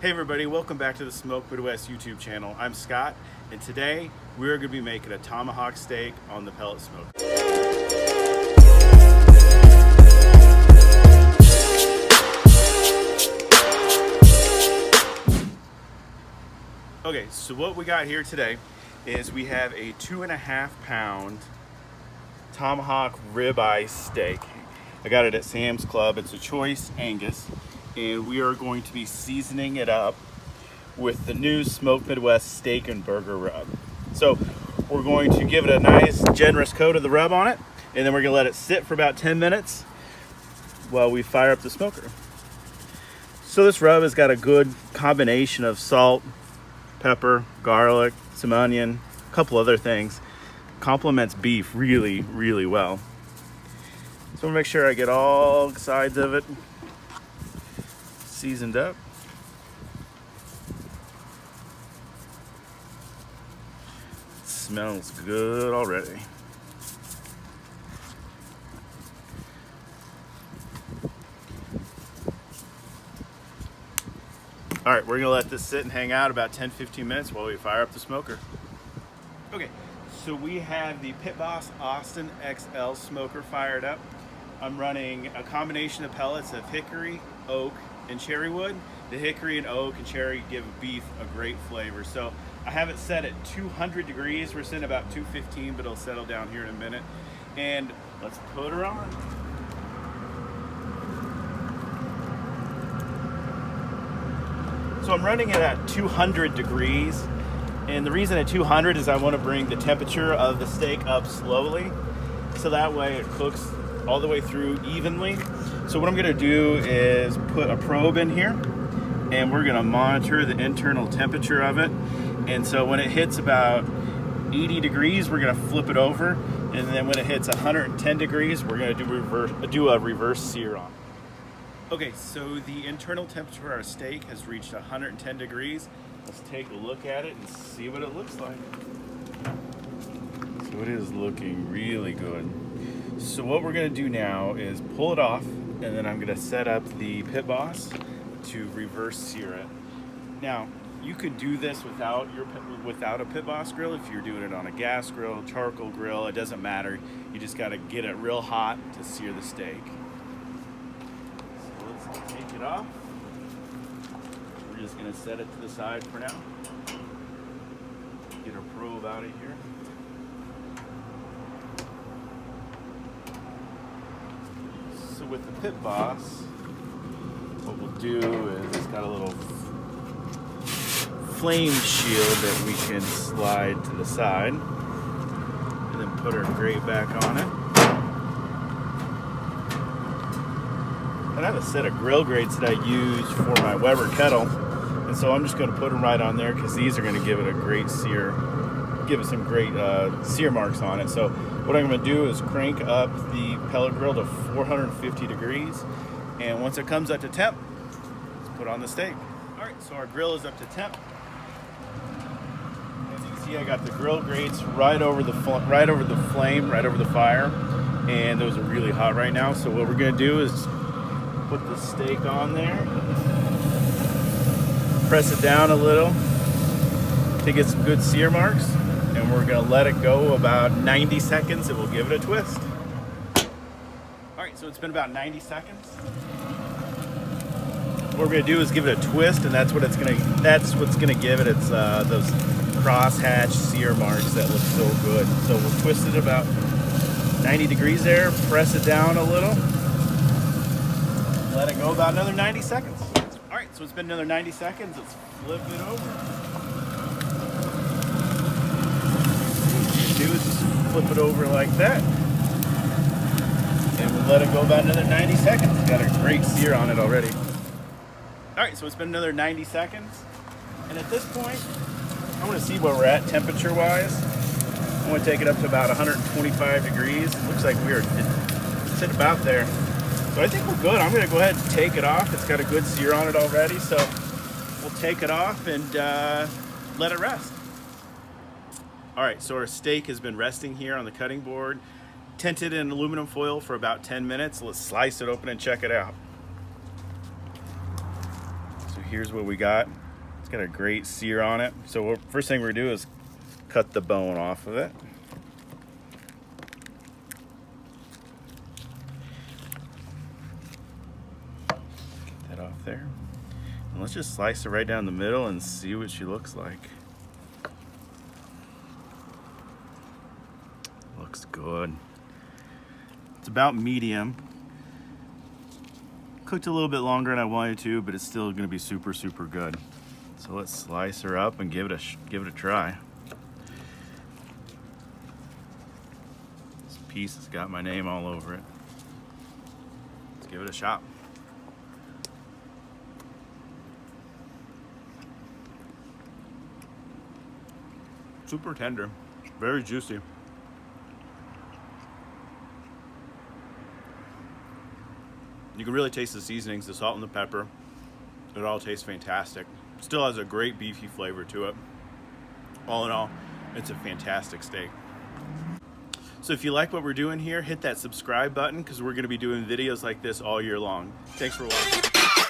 Hey everybody, welcome back to the Smoke Midwest YouTube channel. I'm Scott, and today we're going to be making a tomahawk steak on the pellet smoker. Okay, so what we got here today is we have a 2.5 pound tomahawk ribeye steak. I got it at Sam's Club. It's a choice Angus, and we are going to be seasoning it up with the new Smoke Midwest steak and burger rub. So we're going to give it a nice generous coat of the rub on it, and then we're going to let it sit for about 10 minutes while we fire up the smoker. So this rub has got a good combination of salt, pepper, garlic, some onion, a couple other things. Complements beef really, really well. So I'm gonna make sure I get all sides of it seasoned up. It smells good already. All right, we're gonna let this sit and hang out about 10-15 minutes while we fire up the smoker. Okay, so we have the Pit Boss Austin XL smoker fired up. I'm running a combination of pellets of hickory, oak, and cherry wood. The hickory and oak and cherry give beef a great flavor. So I have it set at 200 degrees. We're sitting about 215, but it'll settle down here in a minute. And let's put her on. So I'm running it at 200 degrees. And the reason at 200 is I want to bring the temperature of the steak up slowly, so that way it cooks all the way through evenly. So what I'm going to do is put a probe in here, and we're going to monitor the internal temperature of it. And so when it hits about 80 degrees, we're going to flip it over, and then when it hits 110 degrees, we're going to do a reverse sear on it. Okay, so the internal temperature of our steak has reached 110 degrees. Let's take a look at it and see what it looks like. So it is looking really good. So what we're gonna do now is pull it off, and then I'm gonna set up the Pit Boss to reverse sear it. Now, you could do this without a Pit Boss grill. If you're doing it on a gas grill, charcoal grill, it doesn't matter. You just gotta get it real hot to sear the steak. So let's take it off. We're just gonna set it to the side for now. Get our probe out of here. So with the Pit Boss, what we'll do is it's got a little flame shield that we can slide to the side, and then put our grate back on it. And I have a set of grill grates that I use for my Weber kettle, and so I'm just going to put them right on there because these are going to give it a great sear, give it some great sear marks on it. So what I'm going to do is crank up the pellet grill to 450 degrees, and once it comes up to temp, let's put on the steak. All right, so our grill is up to temp. As you can see, I got the grill grates right over the flame, right over the fire, and those are really hot right now. So what we're going to do is put the steak on there, press it down a little to get some good sear marks, and we're gonna let it go about 90 seconds and we'll give it a twist. All right, so it's been about 90 seconds. What we're gonna do is give it a twist, and that's what's gonna give it its those crosshatch sear marks that look so good. So we'll twist it about 90 degrees there, press it down a little, let it go about another 90 seconds. All right, so it's been another 90 seconds. Let's flip it over. What you do is just flip it over like that, and we'll let it go about another 90 seconds. It's got a great sear on it already. All right, so it's been another 90 seconds, and at this point, I want to see where we're at temperature-wise. I want to take it up to about 125 degrees. It looks like we're sitting about there. So I think we're good. I'm going to go ahead and take it off. It's got a good sear on it already, so we'll take it off and let it rest. All right, so our steak has been resting here on the cutting board, tinted in aluminum foil for about 10 minutes. Let's slice it open and check it out. So here's what we got. It's got a great sear on it. So first thing we're gonna do is cut the bone off of it. Get that off there. And let's just slice her right down the middle and see what she looks like. Looks good. It's about medium. Cooked a little bit longer than I wanted to, but it's still gonna be super, super good. So let's slice her up and give it a try. This piece has got my name all over it. Let's give it a shot. Super tender, very juicy. You can really taste the seasonings, the salt and the pepper. It all tastes fantastic. Still has a great beefy flavor to it. All in all, it's a fantastic steak. So if you like what we're doing here, hit that subscribe button because we're going to be doing videos like this all year long. Thanks for watching.